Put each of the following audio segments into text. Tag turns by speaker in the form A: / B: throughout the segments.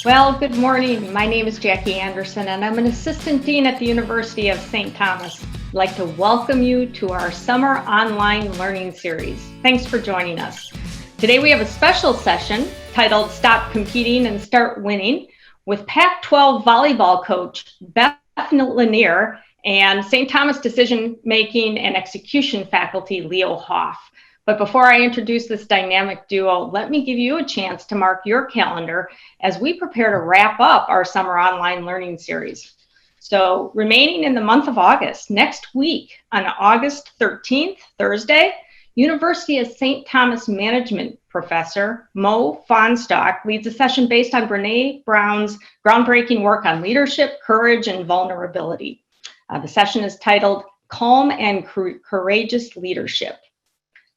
A: Well, good morning. My name is Jackie Anderson, and I'm an assistant dean at the University of St. Thomas. I'd like to welcome you to our summer online learning series. Thanks for joining us. Today we have a special session titled Stop Competing and Start Winning with Pac-12 volleyball coach Beth and Launiere and St. Thomas decision making and execution faculty Leo Hopf. But before I introduce this dynamic duo, let me give you a chance to mark your calendar as we prepare to wrap up our summer online learning series. So remaining in the month of August, next week on August 13th, Thursday, University of St. Thomas Management Professor Mo Fonstock leads a session based on Brene Brown's groundbreaking work on leadership, courage, and vulnerability. The session is titled Calm and Courageous Leadership.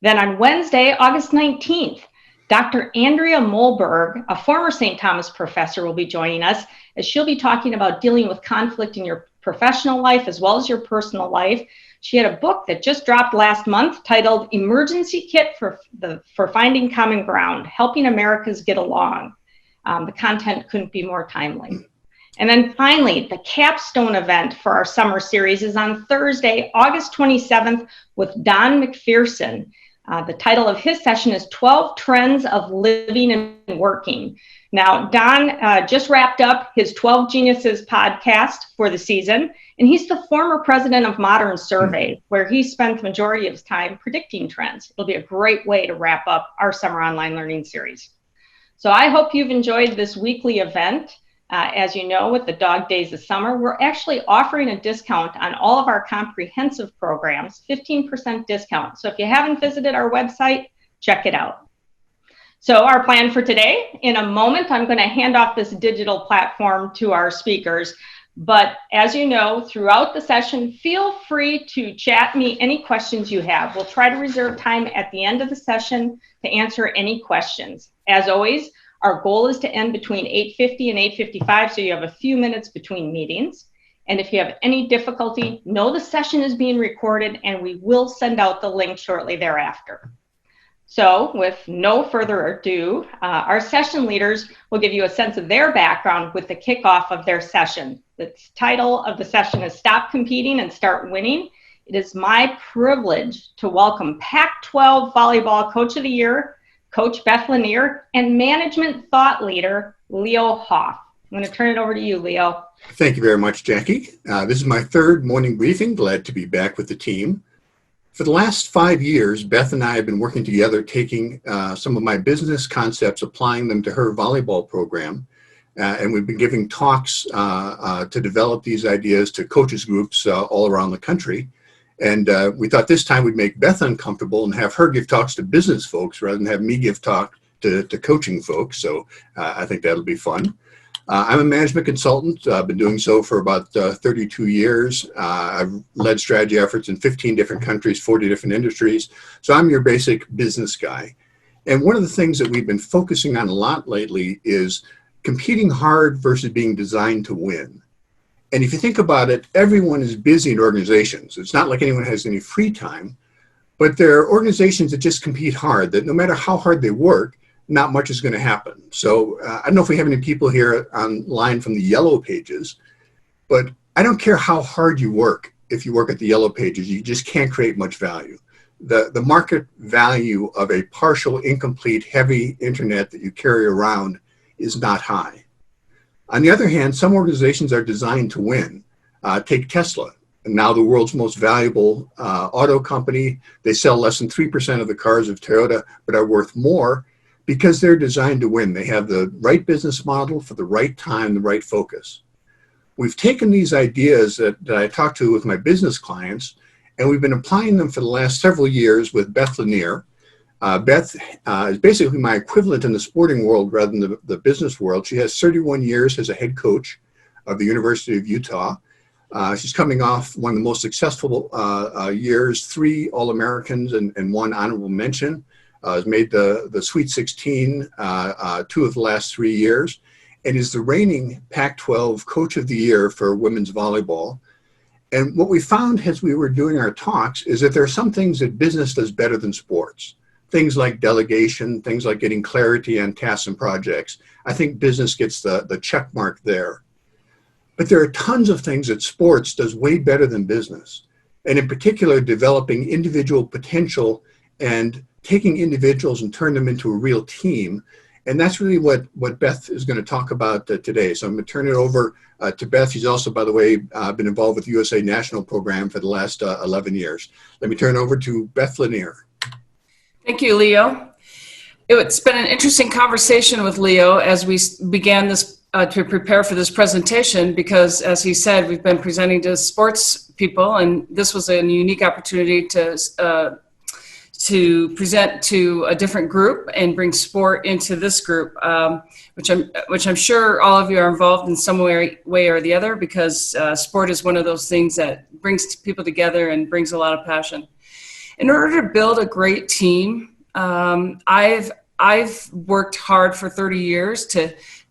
A: Then on Wednesday, August 19th, Dr. Andrea Mohlberg, a former St. Thomas professor, will be joining us as she'll be talking about dealing with conflict in your professional life as well as your personal life. She had a book that just dropped last month titled Emergency Kit for Finding Common Ground, Helping Americans Get Along. The content couldn't be more timely. And then finally, the capstone event for our summer series is on Thursday, August 27th with Don McPherson. The title of his session is 12 Trends of Living and Working. Now, Don just wrapped up his 12 Geniuses podcast for the season, and he's the former president of Modern Survey, where he spent the majority of his time predicting trends. It'll be a great way to wrap up our summer online learning series. So I hope you've enjoyed this weekly event. As you know, with the dog days of summer, we're actually offering a discount on all of our comprehensive programs, 15% discount. So if you haven't visited our website, check it out. So our plan for today, in a moment, I'm going to hand off this digital platform to our speakers. But as you know, throughout the session, feel free to chat me any questions you have. We'll try to reserve time at the end of the session to answer any questions. As always, our goal is to end between 8:50 and 8:55, so you have a few minutes between meetings. And if you have any difficulty, know the session is being recorded and we will send out the link shortly thereafter. So with no further ado, our session leaders will give you a sense of their background with the kickoff of their session. The title of the session is Stop Competing and Start Winning. It is my privilege to welcome Pac-12 Volleyball Coach of the Year, Coach Beth Launiere, and Management Thought Leader, Leo Hopf. I'm going to turn it over to you, Leo.
B: Thank you very much, Jackie. This is my third morning briefing. Glad to be back with the team. For the last 5 years, Beth and I have been working together, taking some of my business concepts, applying them to her volleyball program. And we've been giving talks to develop these ideas to coaches groups all around the country. And we thought this time we'd make Beth uncomfortable and have her give talks to business folks rather than have me give talk to coaching folks. So I think that'll be fun. I'm a management consultant. I've been doing so for about 32 years. I've led strategy efforts in 15 different countries, 40 different industries. So I'm your basic business guy. And one of the things that we've been focusing on a lot lately is competing hard versus being designed to win. And if you think about it, everyone is busy in organizations. It's not like anyone has any free time, but there are organizations that just compete hard, that no matter how hard they work, not much is going to happen. So I don't know if we have any people here online from the yellow pages, but I don't care how hard you work. If you work at the yellow pages, you just can't create much value. The market value of a partial, incomplete, heavy internet that you carry around is not high. On the other hand, some organizations are designed to win. Take Tesla, now the world's most valuable auto company. They sell less than 3% of the cars of Toyota, but are worth more because they're designed to win. They have the right business model for the right time, the right focus. We've taken these ideas that I talk to with my business clients, and we've been applying them for the last several years with Beth Launiere. Beth is basically my equivalent in the sporting world rather than the business world. She has 31 years as a head coach of the University of Utah. She's coming off one of the most successful years, 3 All-Americans and 1 honorable mention. Has made the Sweet 16 2 of the last 3 years, and is the reigning Pac-12 Coach of the Year for women's volleyball. And what we found as we were doing our talks is that there are some things that business does better than sports. things like delegation, things like getting clarity on tasks and projects. I think business gets the check mark there. But there are tons of things that sports does way better than business. And in particular, developing individual potential and taking individuals and turn them into a real team. And that's really what Beth is going to talk about today. So I'm going to turn it over to Beth. She's also, by the way, been involved with the USA National Program for the last 11 years. Let me turn it over to Beth Launiere.
C: Thank you, Leo. It's been an interesting conversation with Leo as we began this to prepare for this presentation, because as he said, we've been presenting to sports people, and this was a unique opportunity to present to a different group and bring sport into this group, which I'm sure all of you are involved in some way or the other, because sport is one of those things that brings people together and brings a lot of passion. In order to build a great team, I've worked hard for 30 years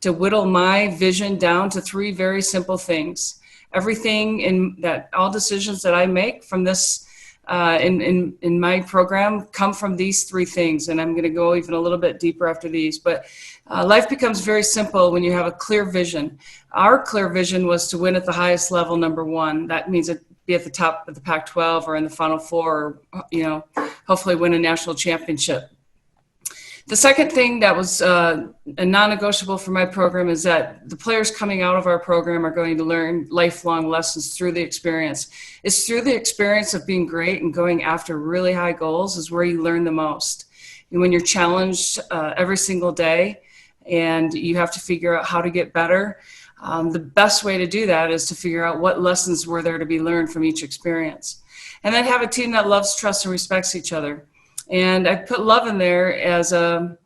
C: to whittle my vision down to 3 very simple things. All decisions that I make from this in my program come from these 3 things, and I'm going to go even a little bit deeper after these. But life becomes very simple when you have a clear vision. Our clear vision was to win at the highest level, number 1. That means be at the top of the Pac-12 or in the Final Four, or hopefully win a national championship. The second thing that was a non-negotiable for my program is that the players coming out of our program are going to learn lifelong lessons through the experience. It's through the experience of being great and going after really high goals is where you learn the most. And when you're challenged every single day and you have to figure out how to get better, the best way to do that is to figure out what lessons were there to be learned from each experience. And then have a team that loves, trusts, and respects each other. And I put love in there as a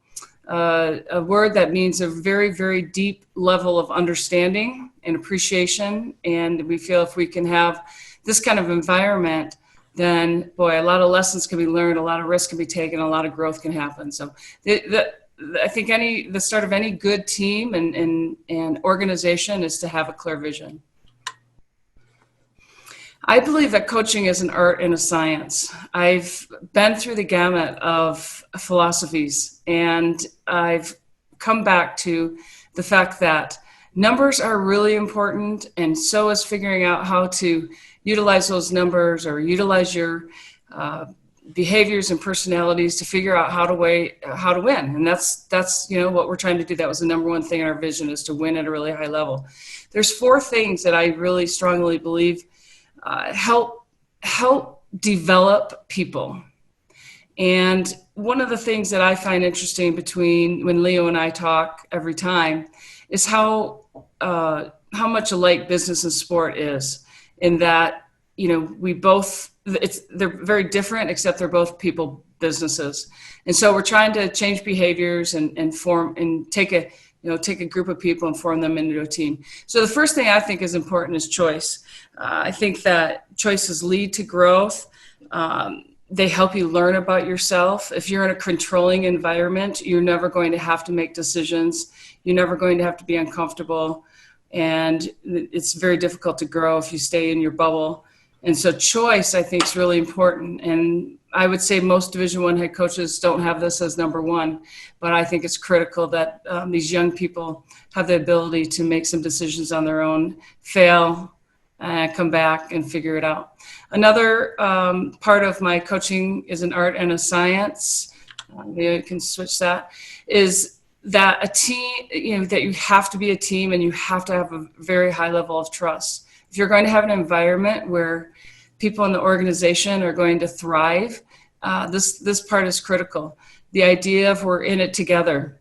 C: word that means a very, very deep level of understanding and appreciation. And we feel if we can have this kind of environment, then boy, a lot of lessons can be learned, a lot of risk can be taken, a lot of growth can happen. So I think the start of any good team and organization is to have a clear vision. I believe that coaching is an art and a science. I've been through the gamut of philosophies, and I've come back to the fact that numbers are really important, and so is figuring out how to utilize those numbers or utilize your behaviors and personalities to figure out how to win. And that's what we're trying to do. That was the number 1 thing in our vision, is to win at a really high level. There's 4 things that I really strongly believe help develop people. And one of the things that I find interesting between when Leo and I talk every time is how much alike business and sport is, in that, they're very different, except they're both people businesses. And so we're trying to change behaviors and form and take a group of people and form them into a team. So the first thing I think is important is choice. I think that choices lead to growth. They help you learn about yourself. If you're in a controlling environment, you're never going to have to make decisions. You're never going to have to be uncomfortable. And it's very difficult to grow if you stay in your bubble. And so choice, I think, is really important. And I would say most Division I head coaches don't have this as number 1, but I think it's critical that these young people have the ability to make some decisions on their own, fail, come back and figure it out. Another part of my coaching is an art and a science. Maybe I can switch that. Is that a team, that you have to be a team and you have to have a very high level of trust. If you're going to have an environment where people in the organization are going to thrive, this part is critical. The idea of we're in it together.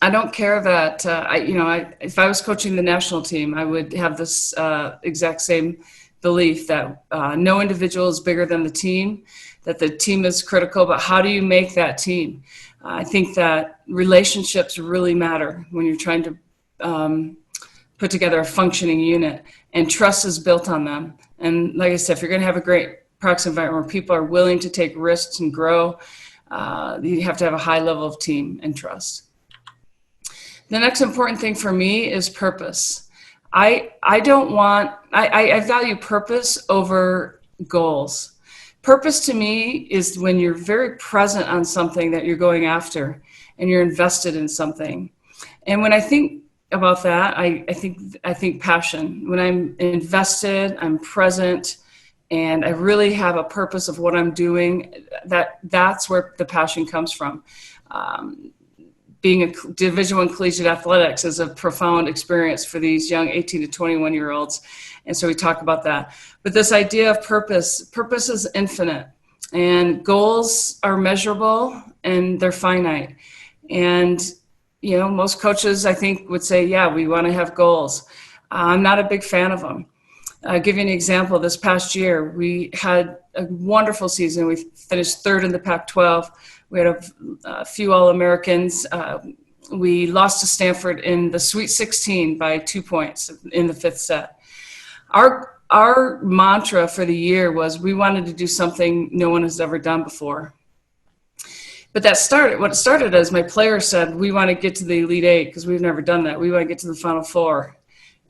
C: I don't care that, if I was coaching the national team, I would have this exact same belief that no individual is bigger than the team, that the team is critical, but how do you make that team? I think that relationships really matter when you're trying to put together a functioning unit, and trust is built on them. And like I said, if you're going to have a great practice environment where people are willing to take risks and grow, you have to have a high level of team and trust. The next important thing for me is purpose. I value purpose over goals. Purpose to me is when you're very present on something that you're going after and you're invested in something. And when I think about that, I think passion. When I'm invested, I'm present, and I really have a purpose of what I'm doing, that's where the passion comes from. Being a Division I collegiate athletics is a profound experience for these young 18 to 21 year olds. And so we talk about that. But this idea of purpose is infinite, and goals are measurable and they're finite. And, most coaches, I think, would say, yeah, we want to have goals. I'm not a big fan of them. I'll give you an example. This past year, we had a wonderful season. We finished third in the Pac-12. We had a few All-Americans. We lost to Stanford in the Sweet 16 by 2 points in the fifth set. Our mantra for the year was we wanted to do something no one has ever done before. But what it started as my players said, we want to get to the Elite Eight because we've never done that. We want to get to the Final Four.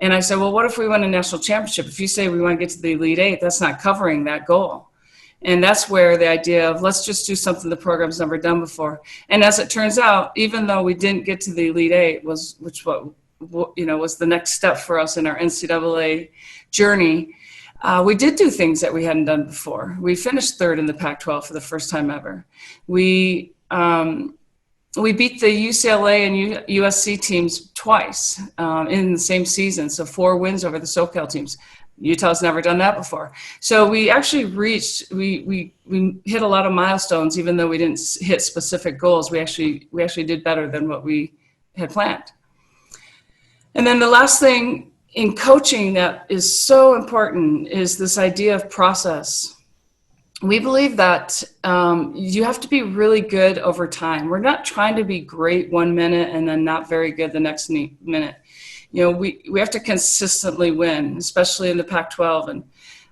C: And I said, well, what if we win a national championship? If you say we want to get to the Elite Eight, that's not covering that goal. And that's where the idea of let's just do something the program's never done before. And as it turns out, even though we didn't get to the Elite Eight, was the next step for us in our NCAA journey, we did do things that we hadn't done before. We finished third in the Pac-12 for the first time ever. We beat the UCLA and USC teams twice in the same season, so 4 wins over the SoCal teams. Utah's never done that before. So we actually we hit a lot of milestones, even though we didn't hit specific goals. We actually did better than what we had planned. And then the last thing in coaching that is so important is this idea of process. We believe that you have to be really good over time. We're not trying to be great 1 minute and then not very good the next minute. We have to consistently win, especially in the Pac-12. And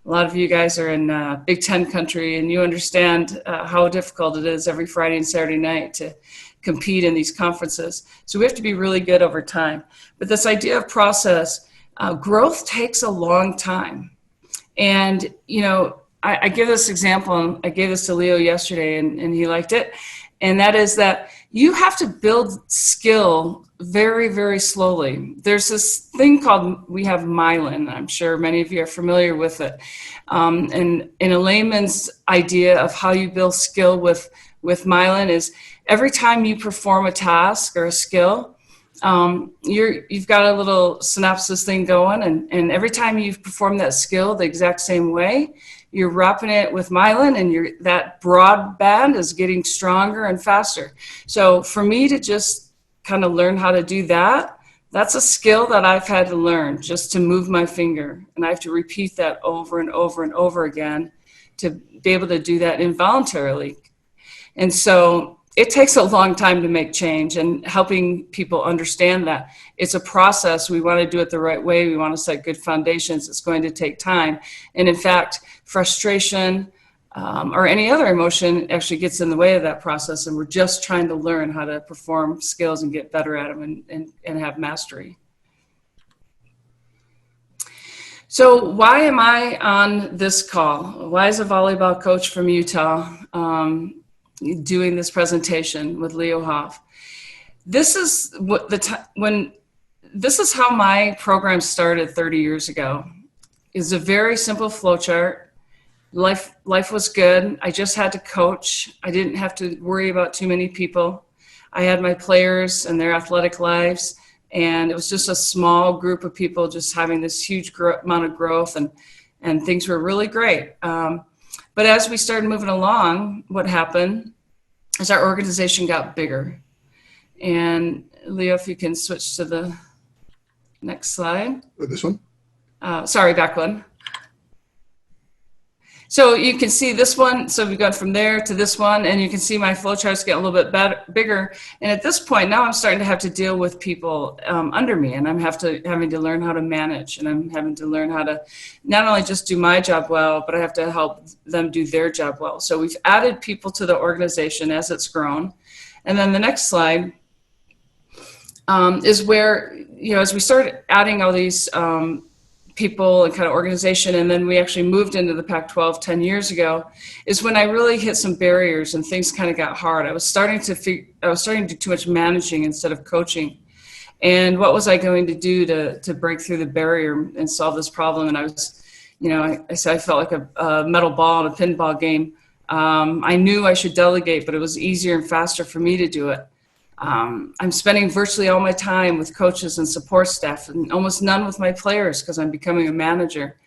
C: a lot of you guys are in Big Ten country, and you understand how difficult it is every Friday and Saturday night to compete in these conferences. So we have to be really good over time. But this idea of process, growth takes a long time. And, I give this example, I gave this to Leo yesterday, and he liked it. And that is that you have to build skill very, very slowly. There's this thing we have myelin. I'm sure many of you are familiar with it. And in a layman's idea of how you build skill with myelin is every time you perform a task or a skill, you've got a little synapses thing going. And every time you perform that skill the exact same way, you're wrapping it with myelin, and that broadband is getting stronger and faster. So for me to just kind of learn how to do that, that's a skill that I've had to learn, just to move my finger. And I have to repeat that over and over and over again to be able to do that involuntarily. And so it takes a long time to make change, and helping people understand that it's a process. We want to do it the right way. We want to set good foundations. It's going to take time. And in fact, frustration or any other emotion actually gets in the way of that process. And we're just trying to learn how to perform skills and get better at them and have mastery. So why am I on this call? Why is a volleyball coach from Utah doing this presentation with Leo Hopf? This is this is how my program started 30 years ago. It's a very simple flowchart. Life was good. I just had to coach. I didn't have to worry about too many people. I had my players and their athletic lives, and it was just a small group of people just having this huge amount of growth, and things were really great. But as we started moving along, what happened is our organization got bigger. And Leo, if you can switch to the next slide.
B: This one?
C: Sorry, back one. So you can see this one. So we've gone from there to this one, and you can see my flowcharts get a little bit bigger. And at this point, now I'm starting to have to deal with people under me, and I'm having to learn how to manage, and I'm having to learn how to not only just do my job well, but I have to help them do their job well. So we've added people to the organization as it's grown. And then the next slide is where, as we start adding all these people and kind of organization, and then we actually moved into the Pac-12 10 years ago, is when I really hit some barriers and things kind of got hard. I was starting to do too much managing instead of coaching. And what was I going to do to break through the barrier and solve this problem? And I was, I felt like a metal ball in a pinball game. I knew I should delegate, but it was easier and faster for me to do it. I'm spending virtually all my time with coaches and support staff, and almost none with my players because I'm becoming a manager.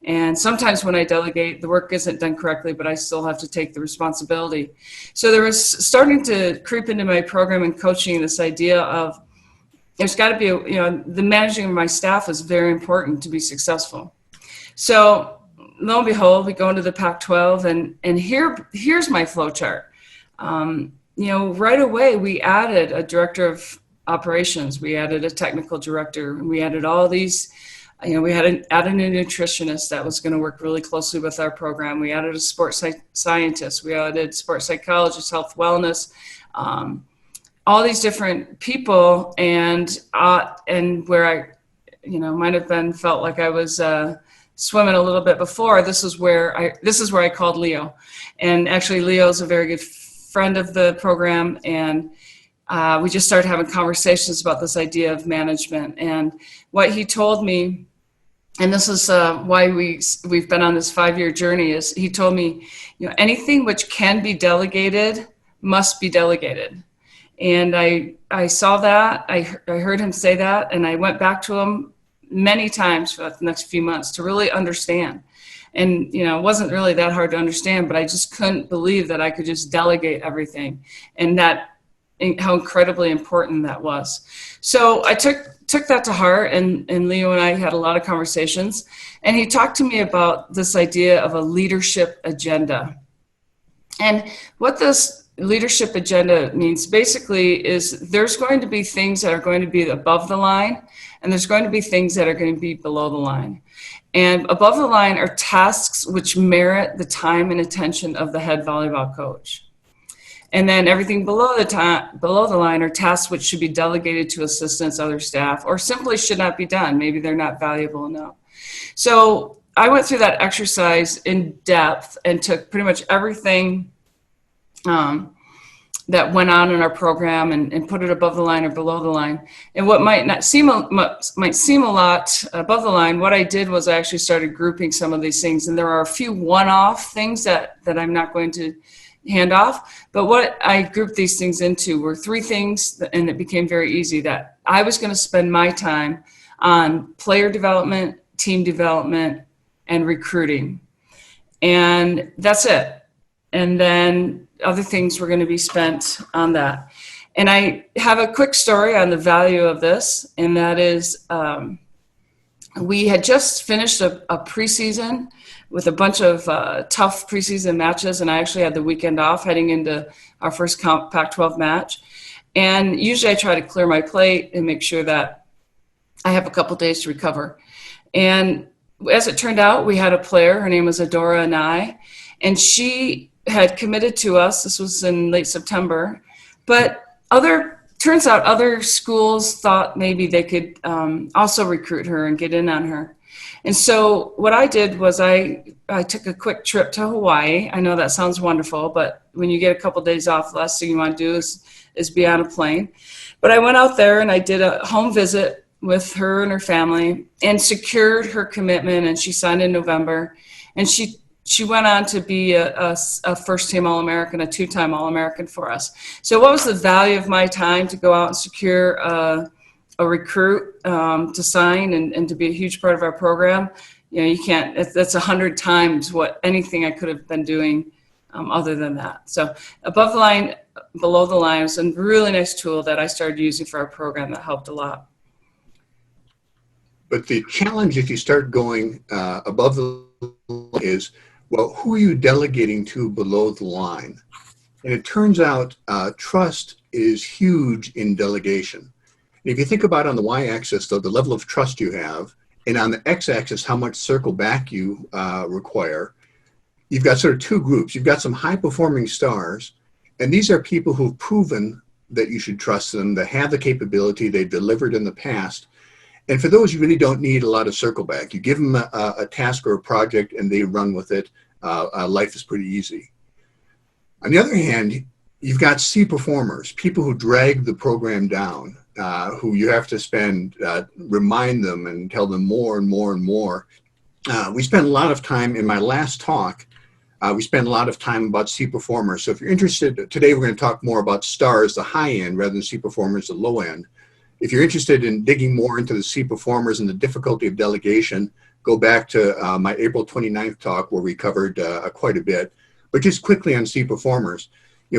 C: And sometimes when I delegate, the work isn't done correctly, but I still have to take the responsibility. So there was starting to creep into my program and coaching this idea of there's got to be, the managing of my staff is very important to be successful. So lo and behold, we go into the Pac-12, and here's my flow chart. Right away, we added a director of operations. We added a technical director. And we added all these, we added a nutritionist that was going to work really closely with our program. We added a sports scientist. We added sports psychologists, health wellness, all these different people. And where I, might have been felt like I was swimming a little bit before, this is where I called Leo. And actually, Leo's a very good friend of the program, and we just started having conversations about this idea of management. And what he told me, and this is why we've been on this 5-year journey, is he told me, anything which can be delegated must be delegated. And I saw that, I heard him say that, and I went back to him many times for the next few months to really understand. And, it wasn't really that hard to understand, but I just couldn't believe that I could just delegate everything, and how incredibly important that was. So I took that to heart, and Leo and I had a lot of conversations, and he talked to me about this idea of a leadership agenda. And what this leadership agenda means basically is there's going to be things that are going to be above the line, and there's going to be things that are going to be below the line. And above the line are tasks which merit the time and attention of the head volleyball coach. And then everything below the line are tasks which should be delegated to assistants, other staff, or simply should not be done. Maybe they're not valuable enough. So I went through that exercise in depth and took pretty much everything that went on in our program and put it above the line or below the line. And what might seem a lot above the line, what I did was I actually started grouping some of these things. And there are a few one-off things that I'm not going to hand off. But what I grouped these things into were 3 things, and it became very easy, that I was going to spend my time on player development, team development, and recruiting. And that's it. And then other things were going to be spent on that. And I have a quick story on the value of this, and that is we had just finished a preseason with a bunch of tough preseason matches, and I actually had the weekend off heading into our first Pac-12 match. And usually I try to clear my plate and make sure that I have a couple days to recover. And as it turned out, we had a player, her name was Adora Anai, and she had committed to us. This was in late September, but turns out other schools thought maybe they could also recruit her and get in on her. And so what I did was I took a quick trip to Hawaii. I know that sounds wonderful, but when you get a couple days off, the last thing you want to do is be on a plane. But I went out there and I did a home visit with her and her family and secured her commitment, and she signed in November. And she went on to be a first-team All-American, a 2-time All-American for us. So what was the value of my time to go out and secure a recruit to sign and to be a huge part of our program? You can't, that's 100 times what anything I could have been doing other than that. So above the line, below the line was a really nice tool that I started using for our program that helped a lot.
B: But the challenge, if you start going above the line, is, well, who are you delegating to below the line? And it turns out trust is huge in delegation. And if you think about on the y-axis, though, the level of trust you have, and on the x-axis, how much circle back you require, you've got sort of 2 groups. You've got some high-performing stars, and these are people who've proven that you should trust them, that have the capability they've delivered in the past. And for those, you really don't need a lot of circle back. You give them a task or a project and they run with it. Life is pretty easy. On the other hand, you've got C performers, people who drag the program down, who you have to remind them and tell them more and more and more. We spent a lot of time in my last talk. We spent a lot of time about C performers. So if you're interested, today we're going to talk more about stars, the high end, rather than C performers, the low end. If you're interested in digging more into the C performers and the difficulty of delegation, go back to my April 29th talk where we covered quite a bit. But just quickly on C performers,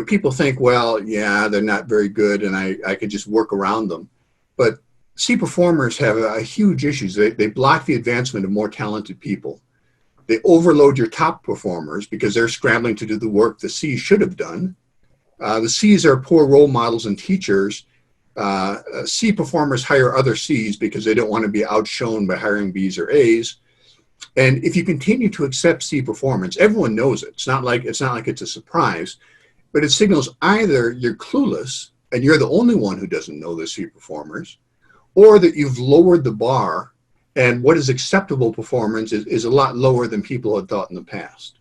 B: people think, well, yeah, they're not very good and I could just work around them. But C performers have a huge issues. They block the advancement of more talented people. They overload your top performers because they're scrambling to do the work the C's should have done. The C's are poor role models and teachers. C performers hire other C's because they don't want to be outshone by hiring B's or A's. And if you continue to accept C performance, everyone knows it. It's not like it's a surprise, but it signals either you're clueless and you're the only one who doesn't know the C performers, or that you've lowered the bar and what is acceptable performance is a lot lower than people had thought in the past.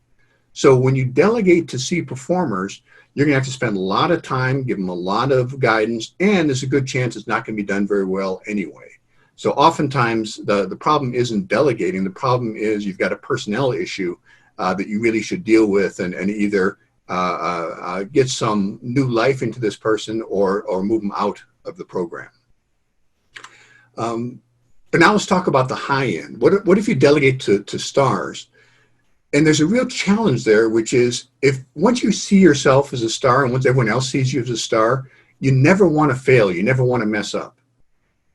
B: So when you delegate to C performers, you're going to have to spend a lot of time, give them a lot of guidance, and there's a good chance it's not going to be done very well anyway. So oftentimes the problem isn't delegating. The problem is you've got a personnel issue that you really should deal with and either get some new life into this person or move them out of the program. But now let's talk about the high end. What if you delegate to stars? And there's a real challenge there, which is once you see yourself as a star and once everyone else sees you as a star, you never want to fail. You never want to mess up.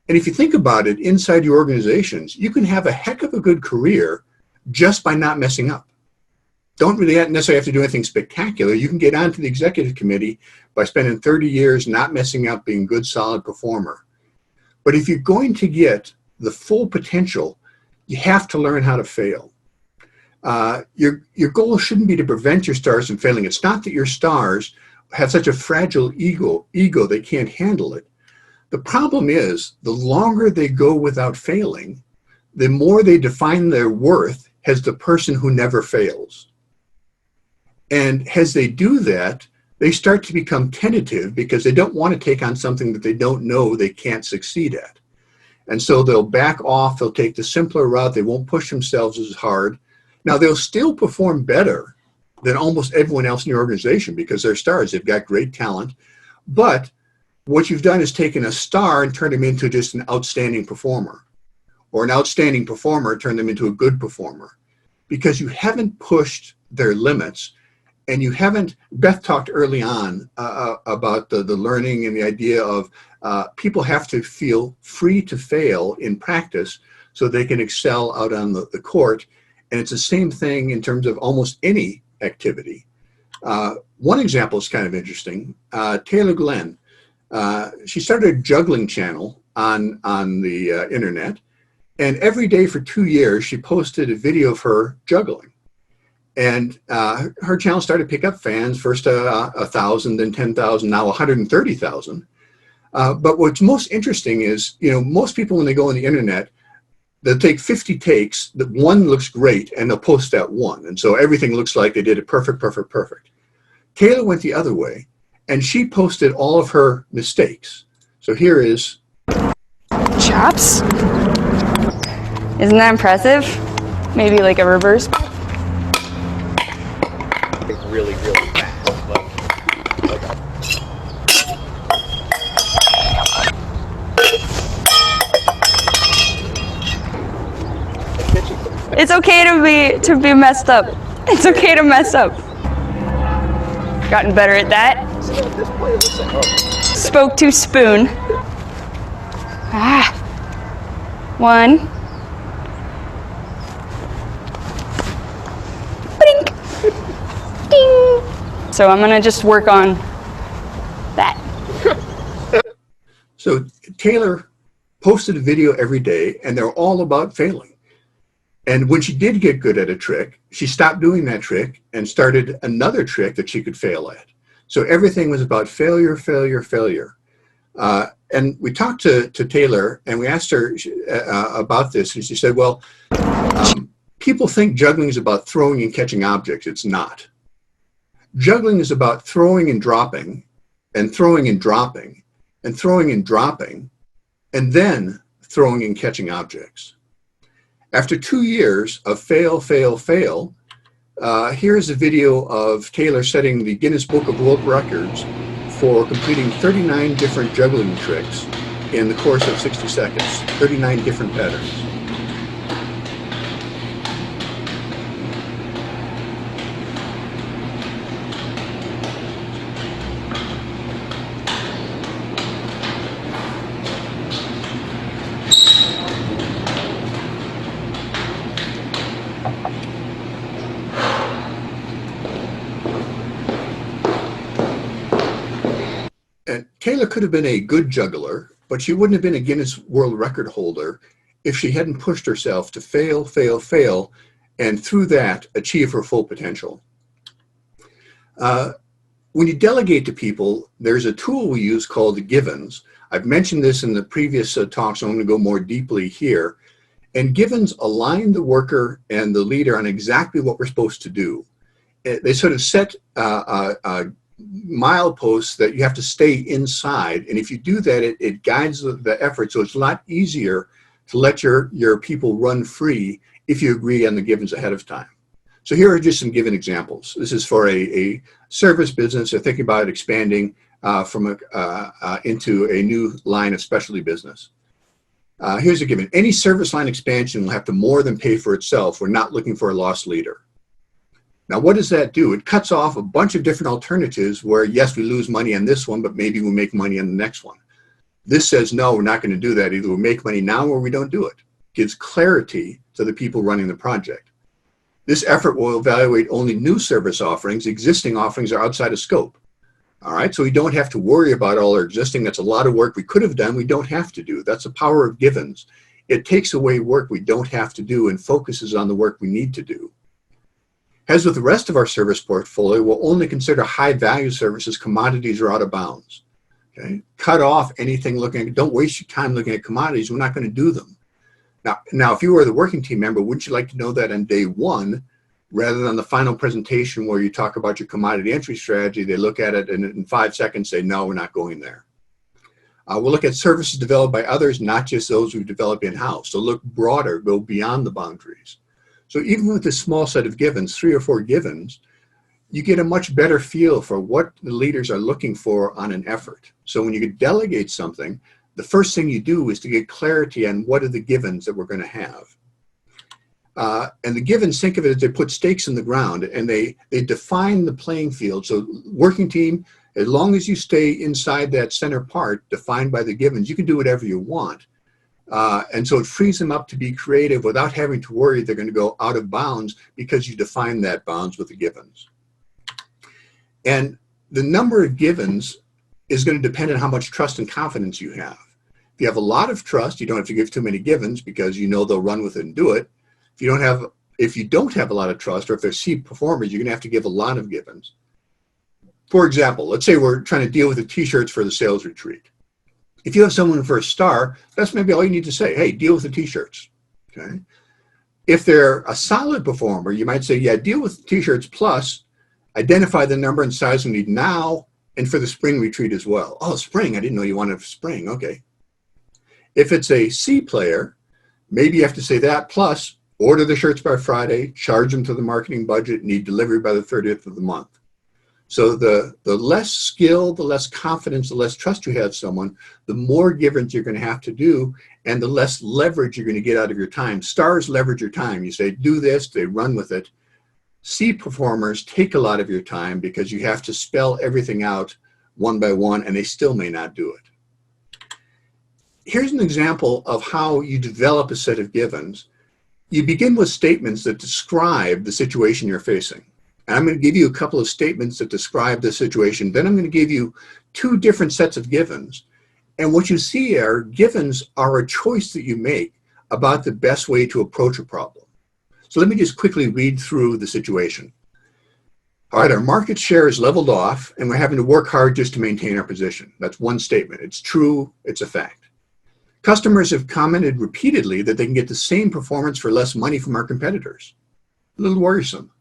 B: And if you think about it, inside your organizations, you can have a heck of a good career just by not messing up. Don't really necessarily have to do anything spectacular. You can get onto the executive committee by spending 30 years not messing up, being a good, solid performer. But if you're going to get the full potential, you have to learn how to fail. Your goal shouldn't be to prevent your stars from failing. It's not that your stars have such a fragile ego they can't handle it. The problem is the longer they go without failing, the more they define their worth as the person who never fails. And as they do that, they start to become tentative because they don't want to take on something that they don't know they can't succeed at. And so they'll back off, they'll take the simpler route, they won't push themselves as hard. Now they'll still perform better than almost everyone else in your organization because they're stars, they've got great talent. But what you've done is taken a star and turned him into just an outstanding performer, or an outstanding performer turned them into a good performer, because you haven't pushed their limits. And you haven't, Beth talked early on about the learning and the idea of people have to feel free to fail in practice so they can excel out on the court. And it's the same thing in terms of almost any activity. One example is kind of interesting. Taylor Glenn, she started a juggling channel on the internet. And every day for 2 years, she posted a video of her juggling. And her channel started to pick up fans, first 1,000, then 10,000, now 130,000. But what's most interesting is, most people when they go on the internet, they'll take 50 takes, that one looks great, and they'll post that one. And so everything looks like they did it perfect, perfect, perfect. Taylor went the other way, and she posted all of her mistakes. So here is...
D: Chops? Isn't that impressive? Maybe like a reverse?
E: Really, really fast.
D: It's okay to be messed up. It's okay to mess up. Gotten better at that. Spoke to spoon. One. Blink. Ding. So I'm gonna just work on that.
B: So Taylor posted a video every day, and they're all about failing. And when she did get good at a trick, she stopped doing that trick and started another trick that she could fail at. So everything was about failure, failure, failure. And we talked to Taylor, and we asked her about this, and she said, well, people think juggling is about throwing and catching objects. It's not. Juggling is about throwing and dropping, and throwing and dropping, and throwing and dropping, and then throwing and catching objects. After 2 years of fail, fail, fail, here's a video of Taylor setting the Guinness Book of World Records for completing 39 different juggling tricks in the course of 60 seconds, 39 different patterns. And Taylor could have been a good juggler, but she wouldn't have been a Guinness World Record holder if she hadn't pushed herself to fail, fail, fail, and through that, achieve her full potential. When you delegate to people, there's a tool we use called the givens. I've mentioned this in the previous talks, so I'm going to go more deeply here. And givens align the worker and the leader on exactly what we're supposed to do. They sort of set mileposts that you have to stay inside, and if you do that, it guides the effort, so it's a lot easier to let your people run free if you agree on the givens ahead of time. So here are just some given examples. This is for a service business. They're thinking about expanding into a new line of specialty business. Here's a given. Any service line expansion will have to more than pay for itself. We're not looking for a lost leader. Now, what does that do? It cuts off a bunch of different alternatives where, yes, we lose money on this one, but maybe we make money on the next one. This says, no, we're not going to do that. Either we make money now or we don't do it. Gives clarity to the people running the project. This effort will evaluate only new service offerings. Existing offerings are outside of scope. All right, so we don't have to worry about all our existing. That's a lot of work we could have done, we don't have to do. That's the power of givens. It takes away work we don't have to do and focuses on the work we need to do. As with the rest of our service portfolio, we'll only consider high-value services, commodities, or out of bounds. Okay? Cut off anything looking at, don't waste your time looking at commodities. We're not going to do them. Now, if you were the working team member, wouldn't you like to know that on day one, rather than the final presentation where you talk about your commodity entry strategy, they look at it and in 5 seconds say, no, we're not going there. We'll look at services developed by others, not just those we develop in-house. So look broader, go beyond the boundaries. So even with this small set of givens, 3 or 4 givens, you get a much better feel for what the leaders are looking for on an effort. So when you delegate something, the first thing you do is to get clarity on what are the givens that we're going to have. And the givens, think of it as they put stakes in the ground and they define the playing field. So working team, as long as you stay inside that center part defined by the givens, you can do whatever you want. And so it frees them up to be creative without having to worry they're going to go out of bounds because you define that bounds with the givens. And the number of givens is going to depend on how much trust and confidence you have. If you have a lot of trust, you don't have to give too many givens because you know they'll run with it and do it. If you don't have a lot of trust, or if they're C performers, you're going to have to give a lot of givens. For example, let's say we're trying to deal with the t-shirts for the sales retreat. If you have someone for a star, that's maybe all you need to say. Hey, deal with the t-shirts. Okay. If they're a solid performer, you might say, yeah, deal with the t-shirts plus identify the number and size we need now and for the spring retreat as well. Oh, spring, I didn't know you wanted spring. Okay. If it's a C player, maybe you have to say that plus order the shirts by Friday, charge them to the marketing budget, need delivery by the 30th of the month. So the less skill, the less confidence, the less trust you have someone, the more givens you're going to have to do, and the less leverage you're going to get out of your time. Stars leverage your time. You say, do this, they run with it. C performers take a lot of your time because you have to spell everything out one by one, and they still may not do it. Here's an example of how you develop a set of givens. You begin with statements that describe the situation you're facing. And I'm going to give you a couple of statements that describe the situation. Then I'm going to give you 2 different sets of givens. And what you see are givens are a choice that you make about the best way to approach a problem. So let me just quickly read through the situation. All right, our market share is leveled off, and we're having to work hard just to maintain our position. That's one statement. It's true. It's a fact. Customers have commented repeatedly that they can get the same performance for less money from our competitors. A little worrisome.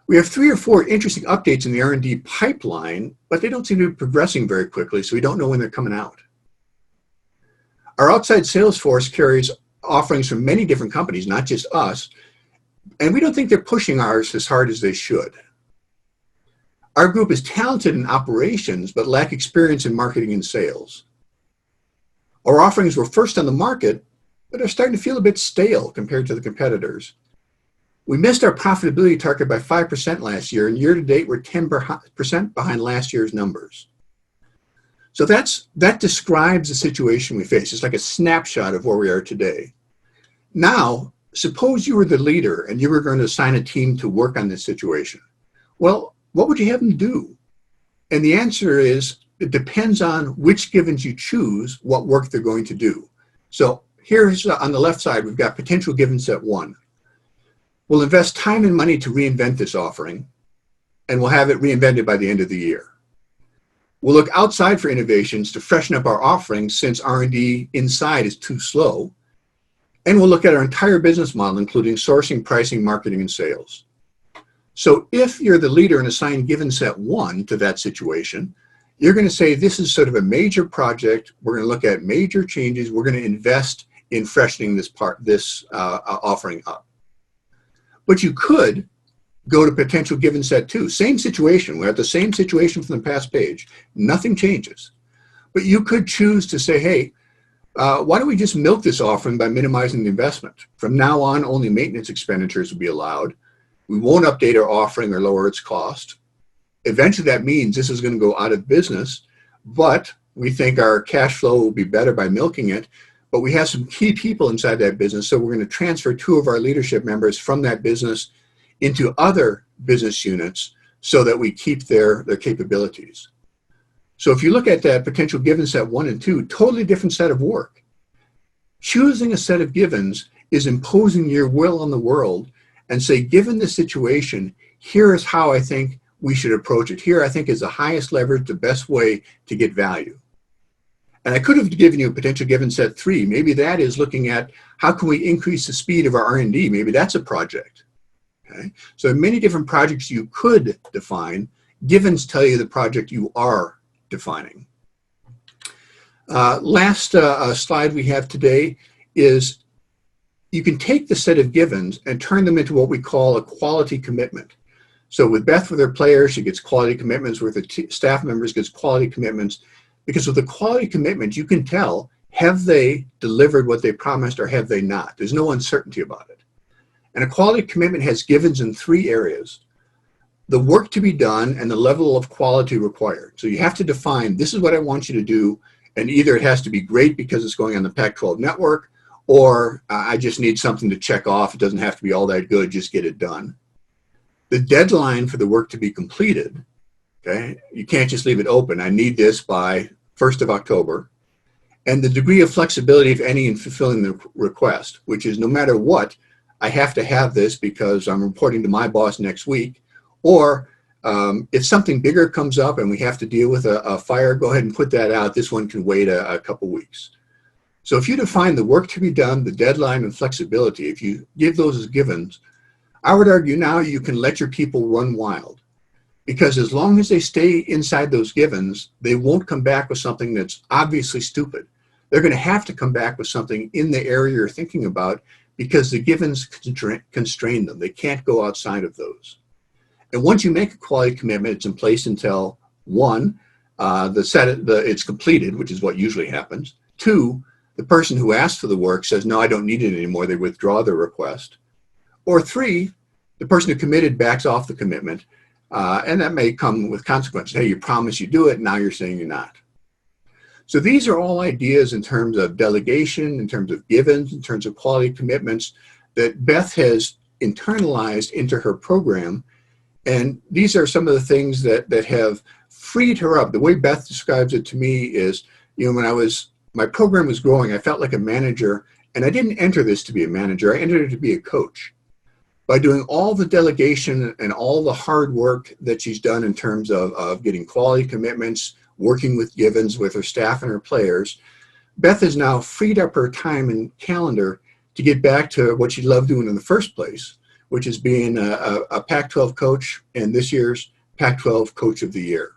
B: We have 3 or 4 interesting updates in the R&D pipeline, but they don't seem to be progressing very quickly, so we don't know when they're coming out. Our outside sales force carries offerings from many different companies, not just us, and we don't think they're pushing ours as hard as they should. Our group is talented in operations, but lack experience in marketing and sales. Our offerings were first on the market, but are starting to feel a bit stale compared to the competitors. We missed our profitability target by 5% last year, and year to date, we're 10% behind last year's numbers. So that describes the situation we face. It's like a snapshot of where we are today. Now, suppose you were the leader and you were going to assign a team to work on this situation. Well, what would you have them do? And the answer is, it depends on which givens you choose, what work they're going to do. So here's on the left side, we've got potential given set 1. We'll invest time and money to reinvent this offering, and we'll have it reinvented by the end of the year. We'll look outside for innovations to freshen up our offerings since R&D inside is too slow. And we'll look at our entire business model, including sourcing, pricing, marketing, and sales. So if you're the leader and assign given set 1 to that situation, you're going to say, this is sort of a major project. We're going to look at major changes. We're going to invest in freshening this offering up. But you could go to potential given set 2. Same situation. We're at the same situation from the past page. Nothing changes. But you could choose to say, hey, why don't we just milk this offering by minimizing the investment? From now on, only maintenance expenditures will be allowed. We won't update our offering or lower its cost. Eventually, that means this is going to go out of business, but we think our cash flow will be better by milking it. But we have some key people inside that business, so we're going to transfer 2 of our leadership members from that business into other business units so that we keep their capabilities. So if you look at that potential given set 1 and 2, totally different set of work. Choosing a set of givens is imposing your will on the world and say, given the situation, here is how I think we should approach it. Here, I think, is the highest leverage, the best way to get value. And I could have given you a potential given set 3. Maybe that is looking at how can we increase the speed of our R&D. Maybe that's a project. Okay? So many different projects you could define. Givens tell you the project you are defining. Last slide we have today is you can take the set of givens and turn them into what we call a quality commitment. So with Beth, with her players, she gets quality commitments. With the staff members, gets quality commitments. Because with the quality commitment, you can tell, have they delivered what they promised or have they not? There's no uncertainty about it. And a quality commitment has givens in 3 areas: the work to be done and the level of quality required. So you have to define, this is what I want you to do, and either it has to be great because it's going on the Pac-12 network, or I just need something to check off. It doesn't have to be all that good, just get it done. The deadline for the work to be completed, okay? You can't just leave it open. I need this by 1st of October. And the degree of flexibility, if any, in fulfilling the request, which is no matter what, I have to have this because I'm reporting to my boss next week. Or if something bigger comes up and we have to deal with a fire, go ahead and put that out. This one can wait a couple weeks. So if you define the work to be done, the deadline, and flexibility, if you give those as givens, I would argue now you can let your people run wild. Because as long as they stay inside those givens, they won't come back with something that's obviously stupid. They're going to have to come back with something in the area you're thinking about because the givens constrain them. They can't go outside of those. And once you make a quality commitment, it's in place until 1, it's completed, which is what usually happens. 2, the person who asked for the work says, no, I don't need it anymore. They withdraw their request. Or 3, the person who committed backs off the commitment. And that may come with consequences. Hey, you promised you do it, now you're saying you're not. So these are all ideas in terms of delegation, in terms of givens, in terms of quality commitments that Beth has internalized into her program. And these are some of the things that have freed her up. The way Beth describes it to me is, when my program was growing, I felt like a manager, and I didn't enter this to be a manager. I entered it to be a coach. by doing all the delegation and all the hard work that she's done in terms of getting quality commitments, working with Givens, with her staff and her players, Beth has now freed up her time and calendar to get back to what she loved doing in the first place, which is being a Pac-12 coach and this year's Pac-12 Coach of the Year.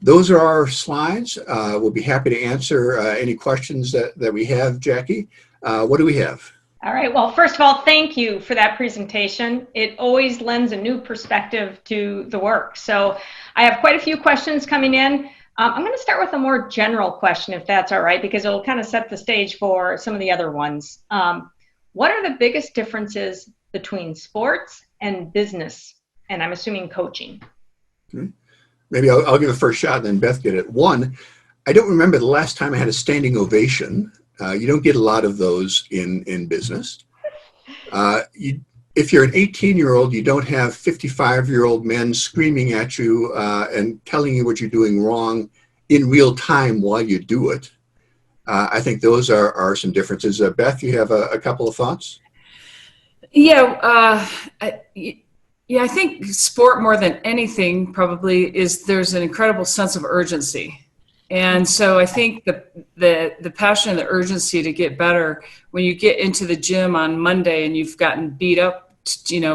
B: Those are our slides. We'll be happy to answer any questions that we have, Jackie. What do we have?
A: All right. Well, first of all, thank you for that presentation. It always lends a new perspective to the work. So I have quite a few questions coming in. I'm going to start with a more general question, if that's all right, because it'll kind of set the stage for some of the other ones. What are the biggest differences between sports and business? And I'm assuming coaching.
B: Okay. Maybe I'll give a first shot and then Beth get it. One, I don't remember the last time I had a standing ovation. You don't get a lot of those in business. If you're an 18-year-old, you don't have 55-year-old men screaming at you and telling you what you're doing wrong in real time while you do it. I think those are some differences. Beth, you have a couple of thoughts?
C: Yeah, I think sport more than anything probably is there's an incredible sense of urgency. And so I think the passion and the urgency to get better, when you get into the gym on Monday and you've gotten beat up,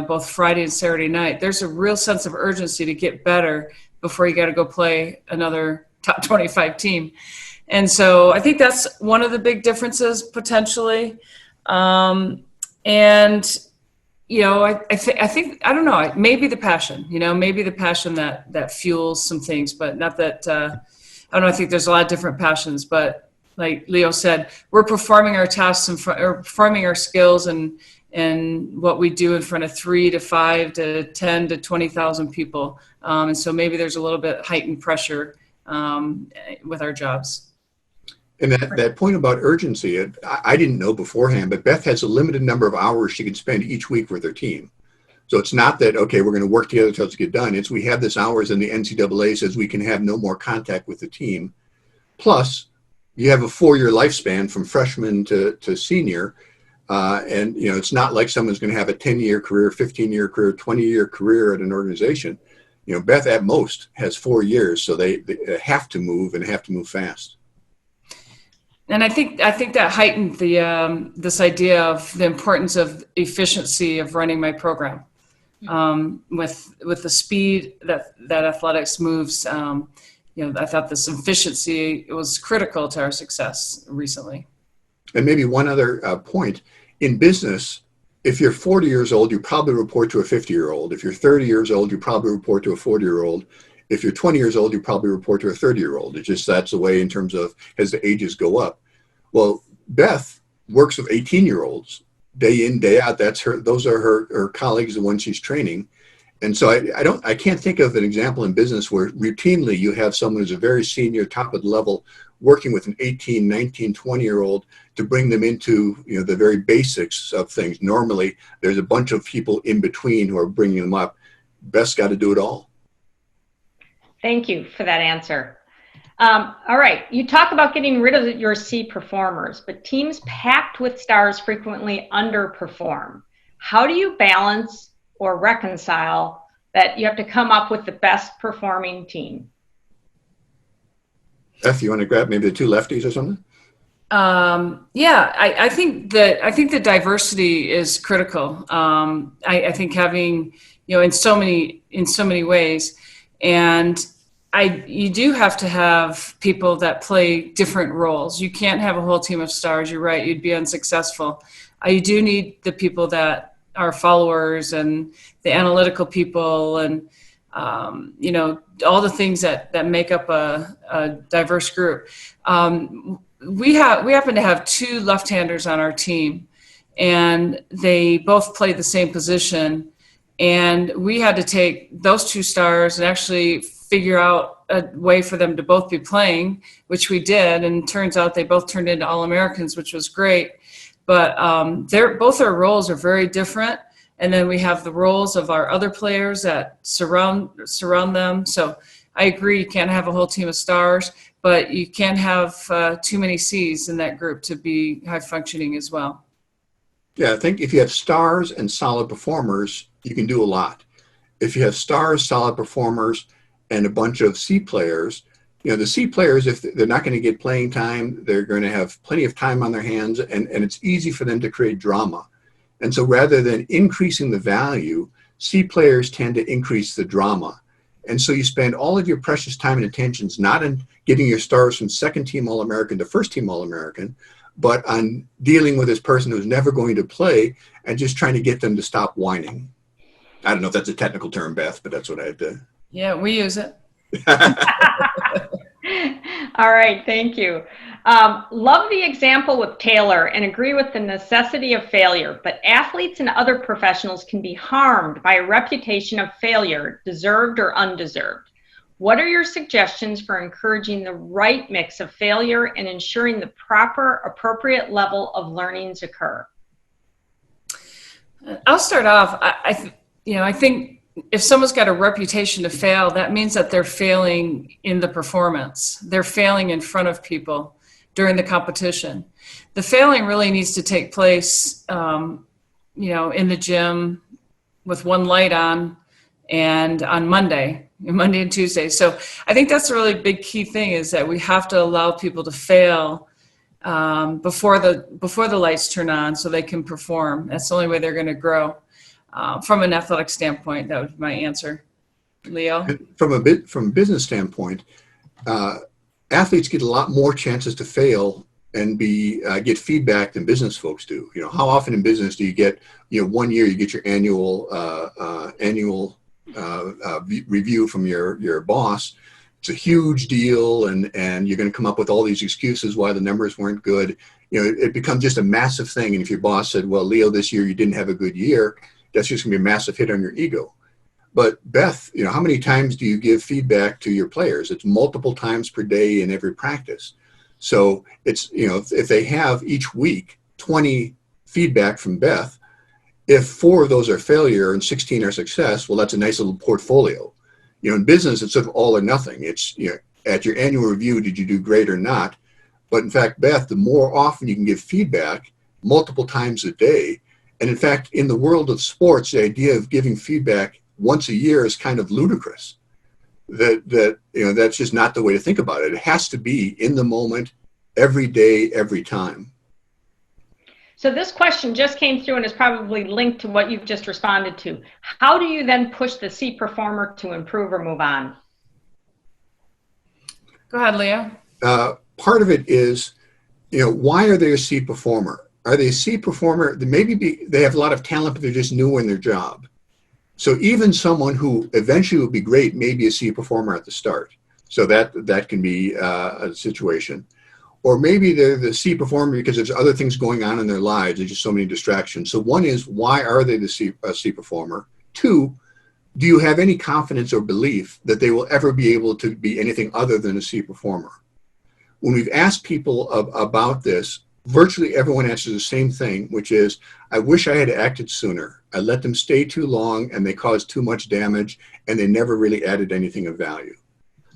C: both Friday and Saturday night, there's a real sense of urgency to get better before you got to go play another top 25 team. And so I think that's one of the big differences potentially. I think, I don't know, maybe the passion, maybe the passion that fuels some things, but not that, I think there's a lot of different passions, but like Leo said, we're performing our tasks or performing our skills and what we do in front of 3 to 5 to 10 to 20,000 people. And so maybe there's a little bit heightened pressure with our jobs.
B: And that point about urgency, I didn't know beforehand, but Beth has a limited number of hours she can spend each week with her team. So it's not that, okay, we're going to work together until it's get done. It's we have this hours and the NCAA says we can have no more contact with the team. Plus, you have a 4-year lifespan from freshman to senior. And, it's not like someone's going to have a 10-year career, 15-year career, 20-year career at an organization. Beth at most has 4 years, so they have to move and have to move fast.
C: And I think that heightened this idea of the importance of efficiency of running my program. With the speed that athletics moves, I thought this efficiency was critical to our success recently.
B: And maybe one other point, in business, if you're 40 years old, you probably report to a 50-year-old. If you're 30 years old, you probably report to a 40-year-old. If you're 20 years old, you probably report to a 30-year-old. It's just that's the way in terms of as the ages go up. Well, Beth works with 18-year-olds day in, day out. Those are her colleagues, the ones she's training. And so I can't think of an example in business where routinely you have someone who's a very senior, top of the level, working with an 18, 19, 20-year-old to bring them into the very basics of things. Normally, there's a bunch of people in between who are bringing them up. Beth's got to do it all.
A: Thank you for that answer. All right, you talk about getting rid of your C performers, but teams packed with stars frequently underperform. How do you balance or reconcile that you have to come up with the best performing team?
B: Beth, you want to grab maybe the two lefties or something?
C: I think the diversity is critical. I think having, in so many ways, and you do have to have people that play different roles. You can't have a whole team of stars. You're right. You'd be unsuccessful. You do need the people that are followers and the analytical people and, all the things that make up a diverse group. We happen to have 2 left-handers on our team, and they both play the same position. And we had to take those 2 stars and actually figure out a way for them to both be playing, which we did. And turns out they both turned into All-Americans, which was great. But both our roles are very different. And then we have the roles of our other players that surround them. So I agree, you can't have a whole team of stars, but you can't have too many C's in that group to be high functioning as well.
B: Yeah, I think if you have stars and solid performers, you can do a lot. If you have stars, solid performers, and a bunch of C players, the C players, if they're not going to get playing time, they're going to have plenty of time on their hands, and it's easy for them to create drama. And so rather than increasing the value, C players tend to increase the drama. And so you spend all of your precious time and attentions not on getting your stars from second team All-American to first team All-American, but on dealing with this person who's never going to play and just trying to get them to stop whining. I don't know if that's a technical term, Beth, but that's what I had to.
C: Yeah, we use it.
A: All right, thank you. Love the example with Taylor and agree with the necessity of failure, but athletes and other professionals can be harmed by a reputation of failure, deserved or undeserved. What are your suggestions for encouraging the right mix of failure and ensuring the proper, appropriate level of learnings occur?
C: I'll start off. I think if someone's got a reputation to fail, that means that they're failing in the performance. They're failing in front of people during the competition. The failing really needs to take place, in the gym with one light on and on Monday and Tuesday. So I think that's a really big key thing, is that we have to allow people to fail before the lights turn on so they can perform. That's the only way they're going to grow. From an athletic standpoint, that would be my answer. Leo?
B: From a business standpoint, athletes get a lot more chances to fail and get feedback than business folks do. How often in business do you get, 1 year you get your annual review from your boss? It's a huge deal, and you're going to come up with all these excuses why the numbers weren't good. It becomes just a massive thing. And if your boss said, well, Leo, this year you didn't have a good year, that's just going to be a massive hit on your ego. But Beth, how many times do you give feedback to your players? It's multiple times per day in every practice. So it's, if they have each week 20 feedback from Beth, if 4 of those are failure and 16 are success, well, that's a nice little portfolio. In business, it's sort of all or nothing. It's, at your annual review, did you do great or not? But in fact, Beth, the more often you can give feedback, multiple times a day. And in fact, in the world of sports, the idea of giving feedback once a year is kind of ludicrous. That's just not the way to think about it. It has to be in the moment, every day, every time.
A: So this question just came through and is probably linked to what you've just responded to. How do you then push the C performer to improve or move on?
C: Go ahead, Leo.
B: Part of it is, why are they a C performer? Are they a C performer? They have a lot of talent, but they're just new in their job. So even someone who eventually will be great may be a C performer at the start. So that can be a situation. Or maybe they're the C performer because there's other things going on in their lives. There's just so many distractions. So one is, why are they the C performer? 2, do you have any confidence or belief that they will ever be able to be anything other than a C performer? When we've asked people about this, virtually everyone answers the same thing, which is, I wish I had acted sooner. I let them stay too long and they caused too much damage and they never really added anything of value.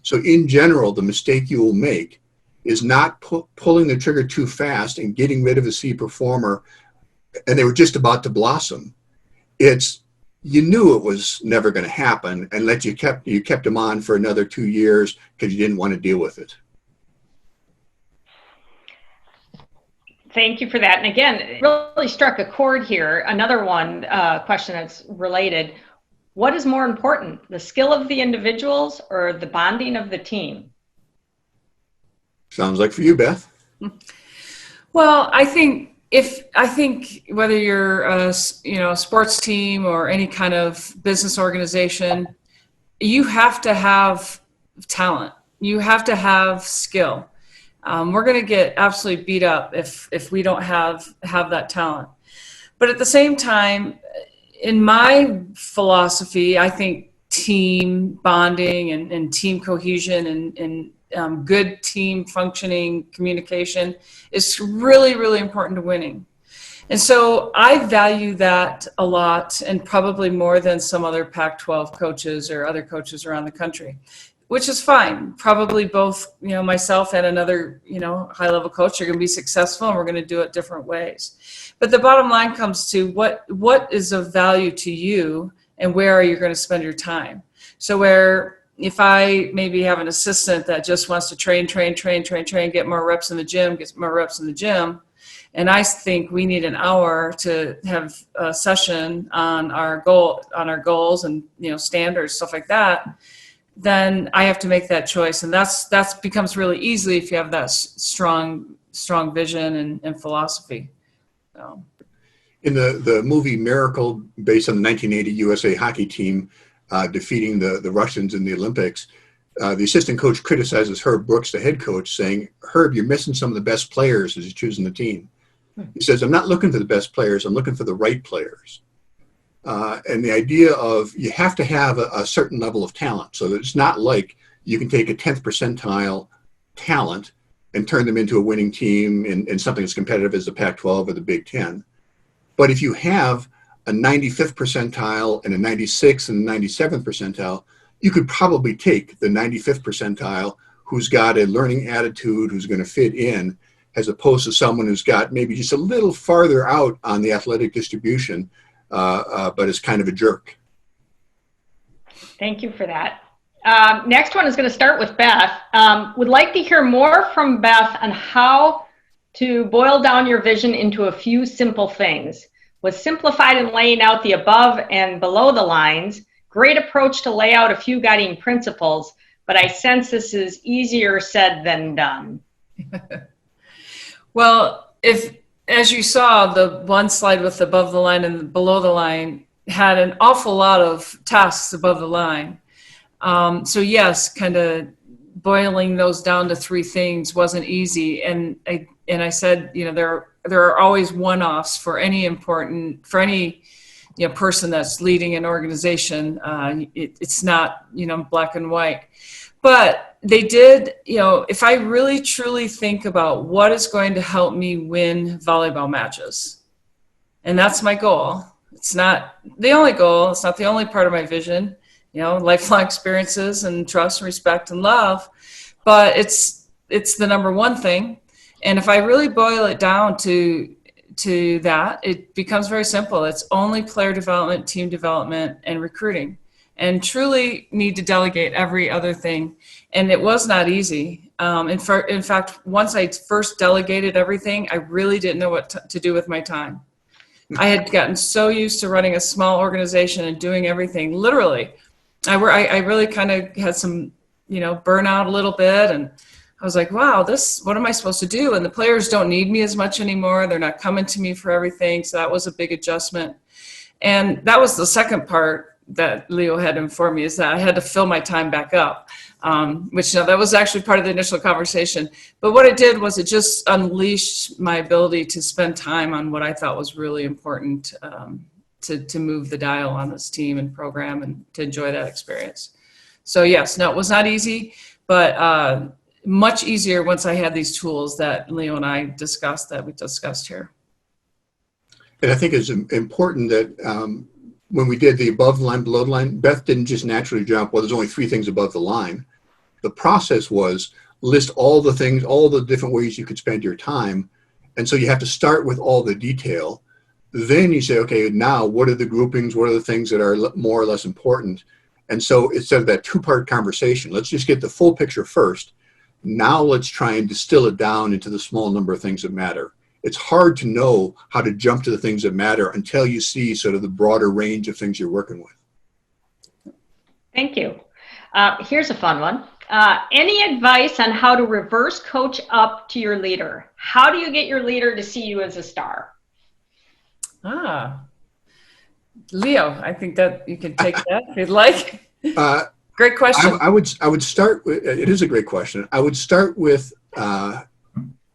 B: So in general, the mistake you will make is not pulling the trigger too fast and getting rid of a C performer and they were just about to blossom. It's, you knew it was never going to happen and you kept them on for another 2 years because you didn't want to deal with it.
A: Thank you for that. And again, it really struck a chord here. Another one question that's related. What is more important, the skill of the individuals or the bonding of the team?
B: Sounds like for you, Beth.
C: Well, I think whether you're a sports team or any kind of business organization, you have to have talent. You have to have skill. We're going to get absolutely beat up if we don't have that talent. But at the same time, in my philosophy, I think team bonding and team cohesion and good team functioning communication is really, really important to winning. And so I value that a lot, and probably more than some other Pac-12 coaches or other coaches around the country. which is fine. Probably both, myself and another, high-level coach are going to be successful, and we're going to do it different ways. But the bottom line comes to what is of value to you, and where are you going to spend your time? So where if I maybe have an assistant that just wants to train, get more reps in the gym, and I think we need an hour to have a session on our goals and standards, stuff like that, then I have to make that choice. And that's becomes really easy if you have that strong vision and philosophy. So.
B: In the movie Miracle, based on the 1980 USA hockey team defeating the Russians in the Olympics, the assistant coach criticizes Herb Brooks, the head coach, saying, "Herb, you're missing some of the best players as you're choosing the team." He says, "I'm not looking for the best players, I'm looking for the right players." And the idea of you have to have a certain level of talent. So it's not like you can take a 10th percentile talent and turn them into a winning team in something as competitive as the Pac-12 or the Big Ten. But if you have a 95th percentile and a 96th and 97th percentile, you could probably take the 95th percentile who's got a learning attitude, who's going to fit in, as opposed to someone who's got maybe just a little farther out on the athletic distribution, but is kind of a jerk.
A: Thank you for that. Next one is going to start with Beth. Would like to hear more from Beth on how to boil down your vision into a few simple things. Was simplified in laying out the above and below the lines. Great approach to lay out a few guiding principles, but I sense this is easier said than done.
C: Well, as you saw, the one slide with above the line and below the line had an awful lot of tasks above the line. So yes, kind of boiling those down to three things wasn't easy. And I said, there are always one-offs for any person that's leading an organization. It's not, black and white. But they did, if I really truly think about what is going to help me win volleyball matches, and that's my goal. It's not the only goal. It's not the only part of my vision, lifelong experiences and trust and respect and love, but it's the number one thing. And if I really boil it down to that, it becomes very simple. It's only player development, team development, and recruiting. And truly need to delegate every other thing. And it was not easy. In fact, once I first delegated everything, I really didn't know what to do with my time. I had gotten so used to running a small organization and doing everything. Literally, I really kind of had some, burnout a little bit. And I was like, wow, what am I supposed to do? And the players don't need me as much anymore. They're not coming to me for everything. So that was a big adjustment. And that was the second part that Leo had informed me, is that I had to fill my time back up, which that was actually part of the initial conversation. But what it did was it just unleashed my ability to spend time on what I thought was really important to move the dial on this team and program and to enjoy that experience. So yes, no, it was not easy, but much easier once I had these tools that Leo and I discussed, that we discussed here.
B: And I think it's important that when we did the above the line, below the line, Beth didn't just naturally jump, well, there's only three things above the line. The process was list all the things, all the different ways you could spend your time. And so you have to start with all the detail. Then you say, okay, now what are the groupings? What are the things that are more or less important? And so instead of that two-part conversation, let's just get the full picture first. Now let's try and distill it down into the small number of things that matter. It's hard to know how to jump to the things that matter until you see sort of the broader range of things you're working with.
A: Thank you. Here's a fun one. Any advice on how to reverse coach up to your leader? How do you get your leader to see you as a star?
C: Leo, I think that you can take that if you'd like. Great question.
B: I would start with, it is a great question. I would start with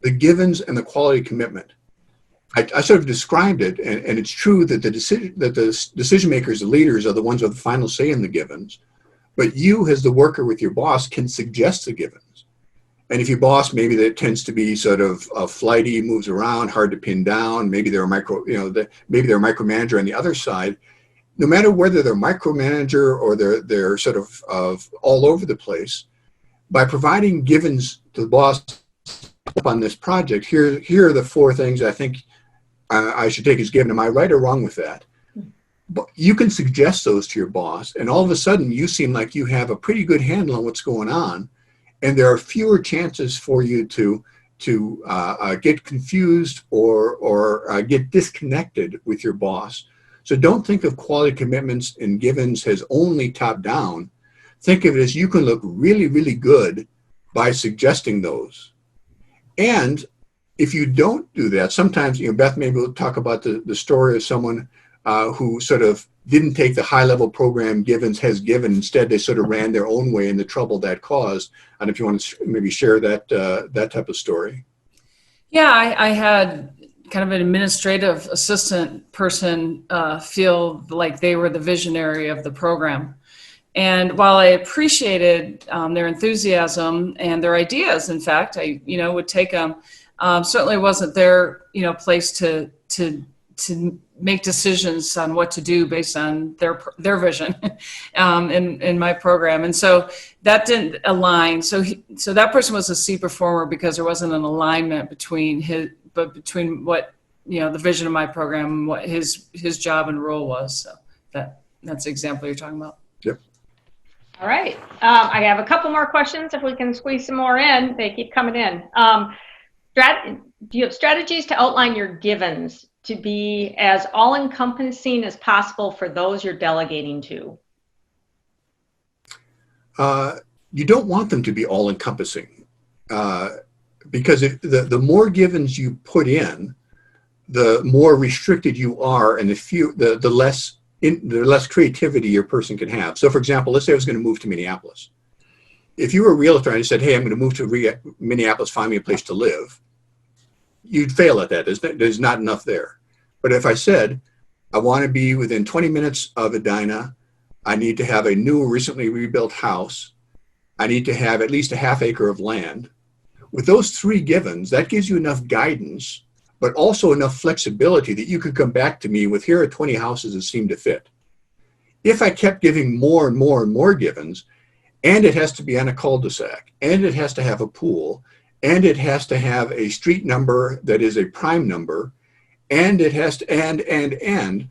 B: the givens and the quality commitment. I sort of described it, and it's true that the decision makers, the leaders, are the ones with the final say in the givens. But you, as the worker with your boss, can suggest the givens. And if your boss, maybe that tends to be sort of flighty, moves around, hard to pin down. Maybe they're a micromanager on the other side. no matter whether they're micromanager or they're sort of all over the place, by providing givens to the boss on this project, here are the 4 things I think I should take as given. Am I right or wrong with that? But you can suggest those to your boss, and all of a sudden you seem like you have a pretty good handle on what's going on, and there are fewer chances for you to get confused or get disconnected with your boss. So don't think of quality commitments and givens as only top down. Think of it as you can look really, really good by suggesting those. And if you don't do that, sometimes, Beth maybe will talk about the story of someone who sort of didn't take the high-level program givens has given. Instead, they sort of ran their own way and the trouble that caused. And if you want to maybe share that type of story.
C: Yeah, I had kind of an administrative assistant person feel like they were the visionary of the program. And while I appreciated their enthusiasm and their ideas, in fact, I would take them. Certainly wasn't their place to make decisions on what to do based on their vision in my program. And so that didn't align. So that person was a C performer because there wasn't an alignment between what, the vision of my program and what his job and role was. So that's the example you're talking about.
B: Yep.
A: All right. I have a couple more questions. If we can squeeze some more in, they keep coming in. Do you have strategies to outline your givens to be as all-encompassing as possible for those you're delegating to?
B: You don't want them to be all-encompassing because if the more givens you put in, the more restricted you are, and the less creativity your person can have. So, for example, let's say I was going to move to Minneapolis. If you were a realtor and you said, "Hey, I'm going to move to Minneapolis, find me a place to live," you'd fail at that. There's not enough there. But if I said, I want to be within 20 minutes of Edina, I need to have a new, recently rebuilt house, I need to have at least a half acre of land. With those 3 givens, that gives you enough guidance, but also enough flexibility that you could come back to me with, here are 20 houses that seem to fit. If I kept giving more and more and more givens, and it has to be on a cul-de-sac, and it has to have a pool, and it has to have a street number that is a prime number, and it has to, and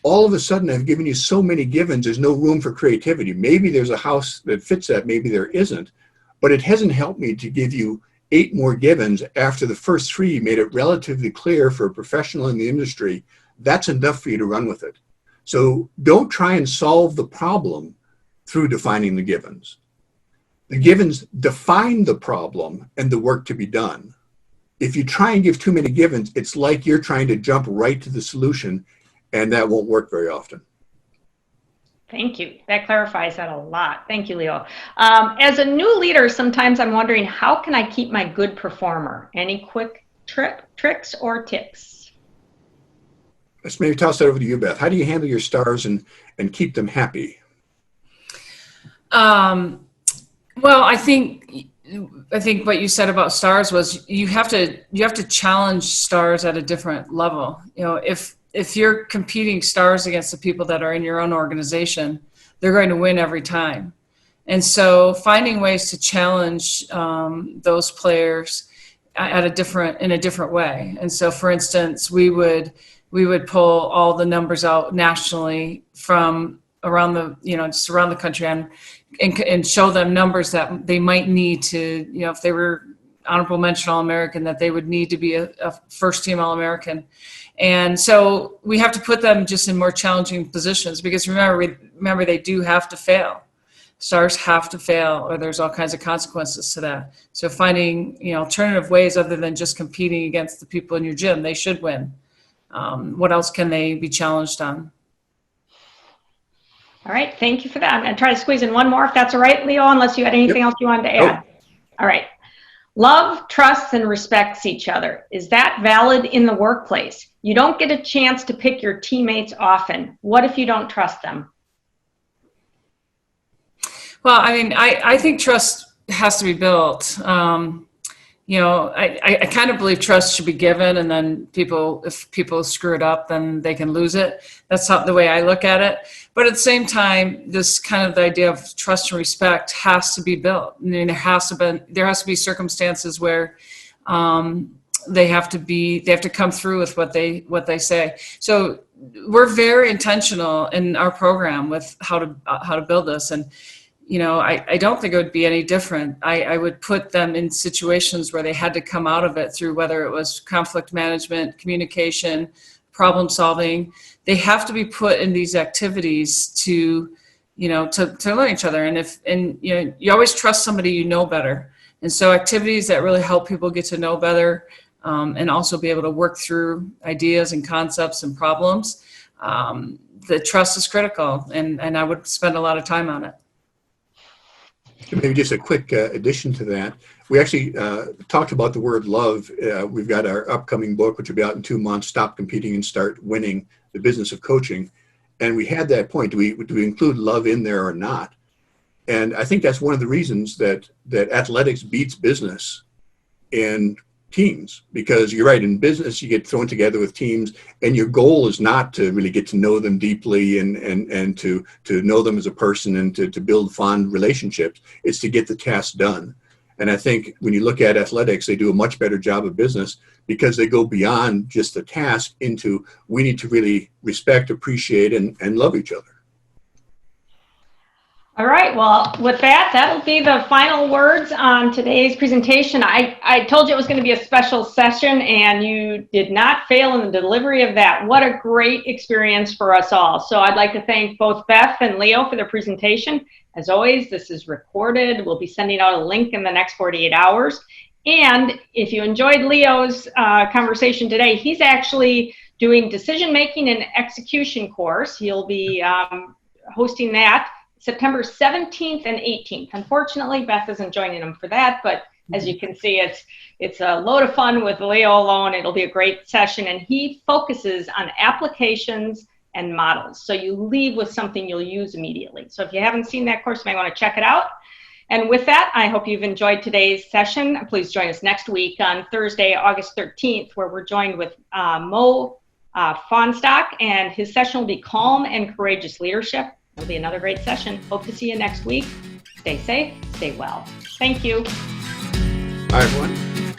B: all of a sudden I've given you so many givens, there's no room for creativity. Maybe there's a house that fits that, maybe there isn't, but it hasn't helped me to give you 8 more givens after the first 3 made it relatively clear for a professional in the industry. That's enough for you to run with it. So don't try and solve the problem through defining the givens. The givens define the problem and the work to be done. If you try and give too many givens, it's like you're trying to jump right to the solution, and that won't work very often.
A: Thank you. That clarifies that a lot. Thank you, Leo. As a new leader, sometimes I'm wondering, how can I keep my good performer? Any quick tricks or tips?
B: Let's maybe toss that over to you, Beth. How do you handle your stars and keep them happy?
C: Well, I think what you said about stars was you have to challenge stars at a different level. If you're competing stars against the people that are in your own organization, they're going to win every time. And so finding ways to challenge those players in a different way. And so, for instance, we would pull all the numbers out nationally from around just around the country and show them numbers that they might need to, if they were honorable mention All-American, that they would need to be a first team All-American. And so we have to put them just in more challenging positions, because remember they do have to fail. Stars have to fail, or there's all kinds of consequences to that. So finding, alternative ways other than just competing against the people in your gym, they should win. What else can they be challenged on?
A: All right, thank you for that. I'm going to try to squeeze in one more, if that's all right, Leo, unless you had anything else you wanted to add. All right. Love, trusts, and respects each other. Is that valid in the workplace? You don't get a chance to pick your teammates often. What if you don't trust them?
C: Well, I think trust has to be built. I kind of believe trust should be given, and then if people screw it up, then they can lose it. That's not the way I look at it. But at the same time, this kind of the idea of trust and respect has to be built. I mean, there has to be circumstances where they have to come through with what they say. So we're very intentional in our program with how to build this. And I don't think it would be any different. I would put them in situations where they had to come out of it through, whether it was conflict management, communication, problem solving. They have to be put in these activities to learn each other. And you always trust somebody you know better. And so activities that really help people get to know better, and also be able to work through ideas and concepts and problems. The trust is critical, and I would spend a lot of time on it.
B: Maybe just a quick addition to that. We actually talked about the word love. We've got our upcoming book, which will be out in 2 months, Stop Competing and Start Winning, the Business of Coaching. And we had that point. Do we include love in there or not? And I think that's one of the reasons that athletics beats business in teams, because you're right, in business you get thrown together with teams and your goal is not to really get to know them deeply and to know them as a person and to build fond relationships. It's to get the task done. And I think when you look at athletics, they do a much better job of business because they go beyond just the task into we need to really respect, appreciate, and love each other.
A: All right, well, with that will be the final words on today's presentation. I told you it was going to be a special session, and you did not fail in the delivery of that. What a great experience for us all. So I'd like to thank both Beth and Leo for their presentation. As always, this is recorded. We'll be sending out a link in the next 48 hours. And if you enjoyed Leo's conversation today, he's actually doing decision-making and execution course. He'll be hosting that September 17th and 18th. Unfortunately, Beth isn't joining him for that, but as you can see, it's a load of fun with Leo alone. It'll be a great session, and he focuses on applications and models. So you leave with something you'll use immediately. So if you haven't seen that course, you might want to check it out. And with that, I hope you've enjoyed today's session. Please join us next week on Thursday, August 13th, where we're joined with Mo Fonstock, and his session will be Calm and Courageous Leadership. It'll be another great session. Hope to see you next week. Stay safe, stay well. Thank you.
B: Bye, everyone.